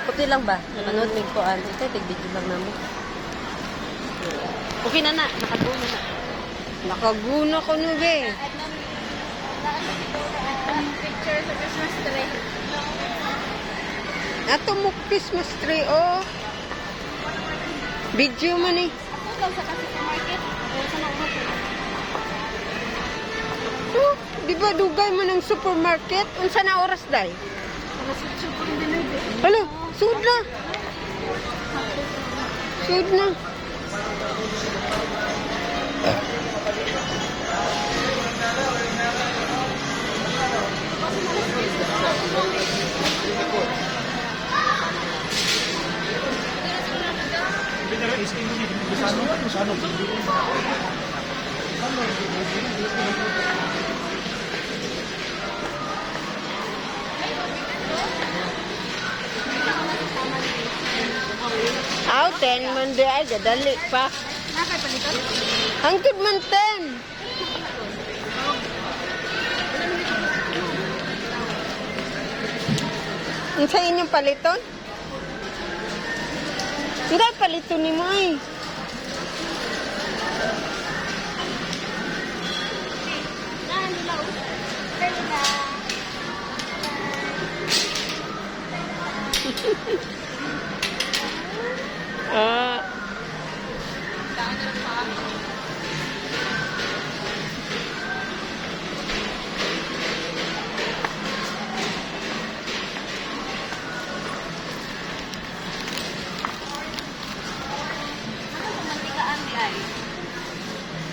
Puti lang ba? Manood ng kuan. Ito, tig-video lang namin. Okay na na. Nakaguna na. Nakaguna ko na, be. Picture sa Christmas tree. Ato mo Christmas tree, oh. Video man eh. Ako daw sa supermarket. O sa mga Oh, di ba dugay mo ng supermarket? Unsa na oras day? super dinner. Hala, sud na. Sud na. Aw, 10 man di ay, gadali pa. Nakay palitan? Hangtod man 10. Ang sa inyong paliton? Hindi, paliton ni mo ay. Ah.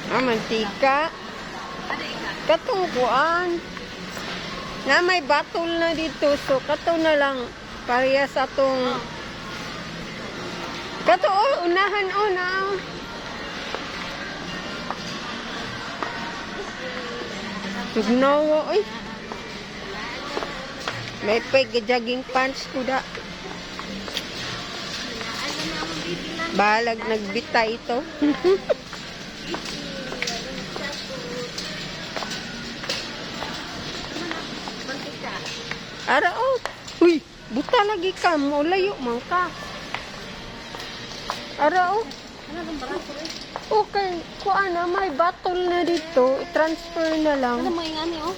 Ah, mantika. Katong kuan. Na may batol na dito. So, kato na lang. Parehas sa atong... Kato, oh, unahan, oh, na. Tugnawa, ay. May pag-jogging pants ko da. Balag nagbita ito. Ara, oh. Uy, buta lagi ka. Layo man ka. Ara, oh. Okay, kuan na, may battle na dito. I-transfer na lang. Ano mo yung ani, oh?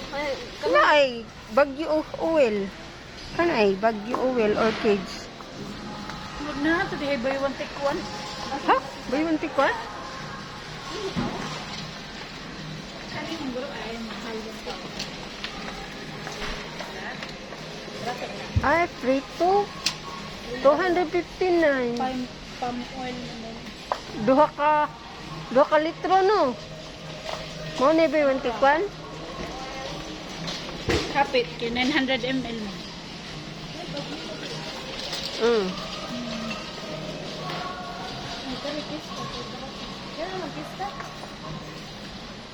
Kana ay, Baguio Oil. Kana ay, Baguio Oil Orchids. Huwag na, ito di buy one take one. Ha? Buy one take one? Ay, free to. 259. Palm oil naman. Duha ka litro, no? Mo ni buy one take one? Kapit, kay 900 ml mo.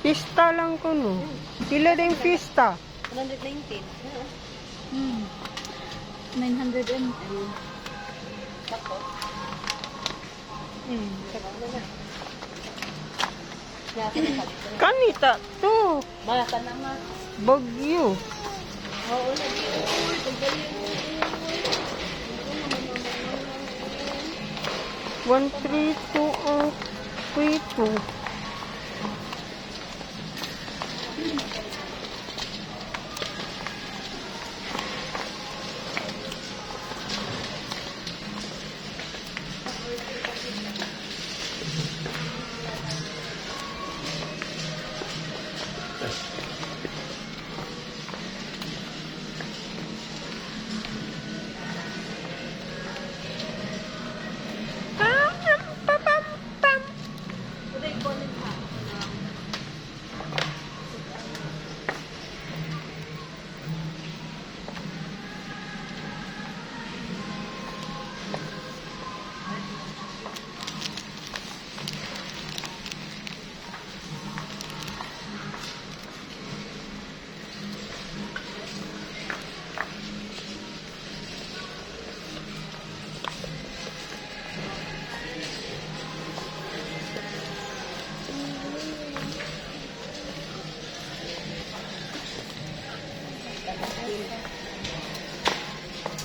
Pista lang ko, no? Sila din pista. 119. 900 ml. Sakto. Kanita to. Malaka na nga. Bagyo. Oo, lagi. One, three, two, three, two.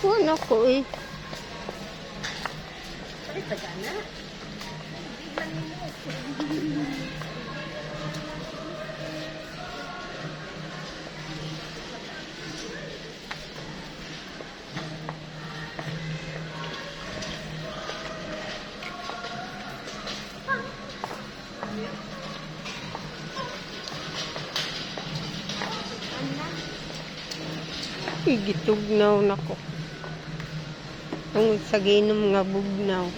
Wala ko eh. Ay, taga na. Gitugnaw na ko. Tungod sa ginom nga bugnaw.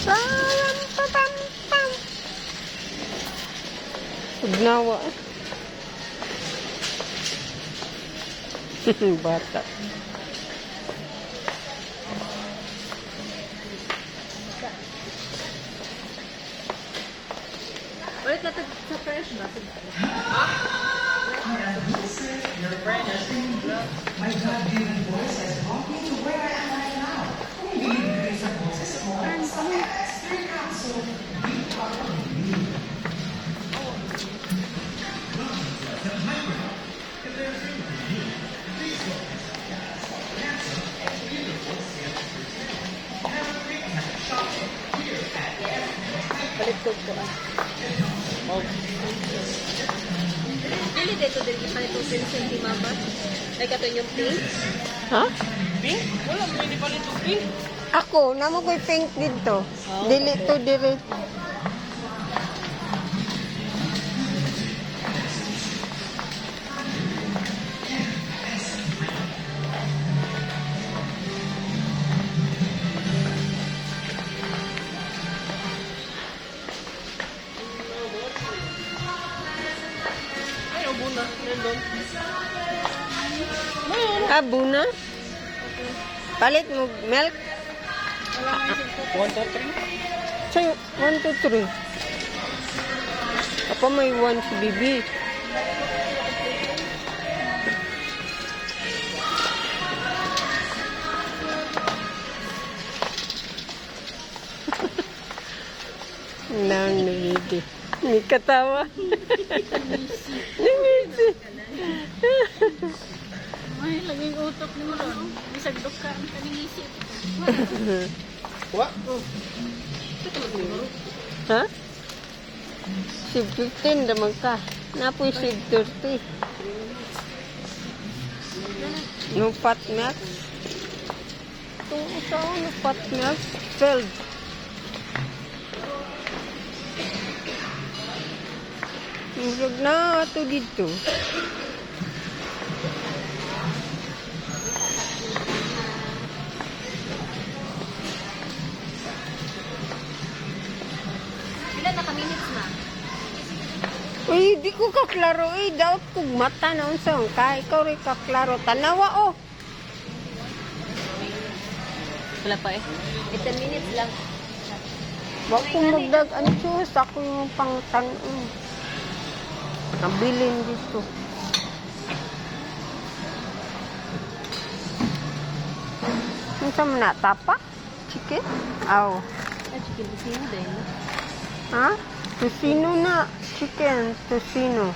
Pam, pam, pam, pam. Bugnawa. Bata. Ulit na sa fresh ba? Balik ko po Dili dito din isa ito pencil di mama. Like ato yung pink. Ha? Pink? Wala mo hindi pala ito pink. Ako, namo ko'y pink dito. Dili to dire. Ay, ubo na. Nandun. Abuna? Palit mo milk? Wala nga yung silko. 1, 2, 3. Say, 1, 2, 3. Apa may 1 si Bibi? Nang nangidi. May katawa. Nangidi. Ay, laging utok ni mo ron. Bisagdok ka ang kaningisip. What? Ha? Sib 15 naman ka. Napoy sib 30. No pot milk. Itong isa ko, no pot milk. 12. Murag na ito dito. Ilan na ka-minutes na? Uy, di ko kaklaro. Uy, daot kong mata na unsang. Kaya ikaw rin kaklaro. Tanawa, oh. Wala pa eh. 10 minutes lang. Wag kong magdag. Ano sus? Ako yung pangtanon. Nabilin dito. Ano sa mga tapa? Chicken? Aw. Ay, chicken bisino din. Ha? Tosino na. Chicken. Tosino.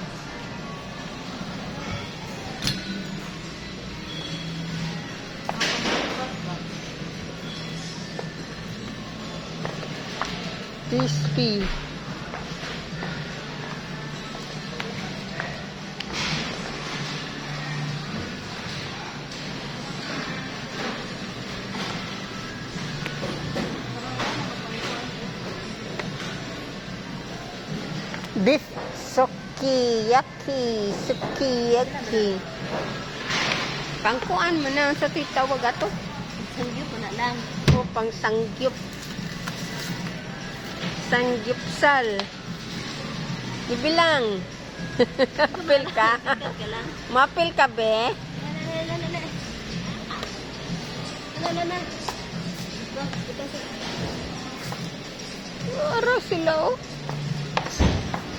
Crispy. Beef sukiyaki. Sukiyaki. Pangkuan mo na sa titawag ato. Sangyup mo na lang. O pang sangyup. Sangyupsal. Ibilang. Mapil ka. Sikat ka lang. Mapil ka, be. Lala. Ara sila, oh.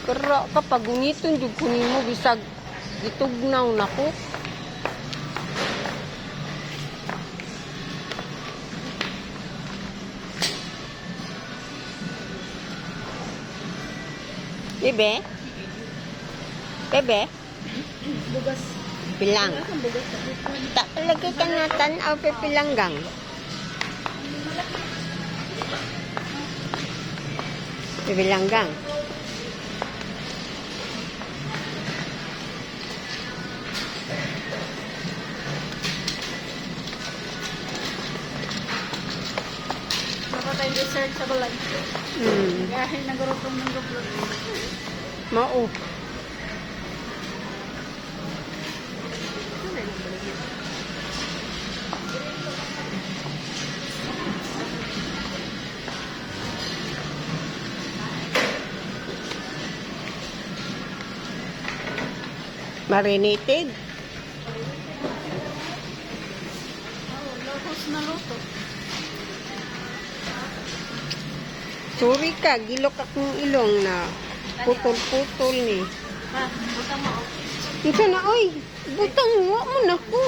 Kara kapag uniton jud kunin mo bisag gitugnaw nako. Bebe? Bebe? Bugas. Pilang. Tak lagi ka na tanaw pe pilanggang. Pilanggang. Dapat tayo research sa balag. Kahit nagurutong ng gablo. Mao. Marinated. Locos na luto. Sorry ka, gilok akong ilong na putol-putol ni. Ha, butang mo. Ito na, oy, butang mo na ko.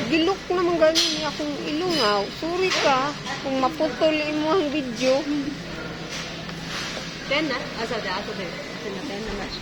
Gilok naman galing niya akong ilong, ah. Sorry ka, kung maputol mo ang video. 10 na? Asa da, ato din. 10 na, 10 na match.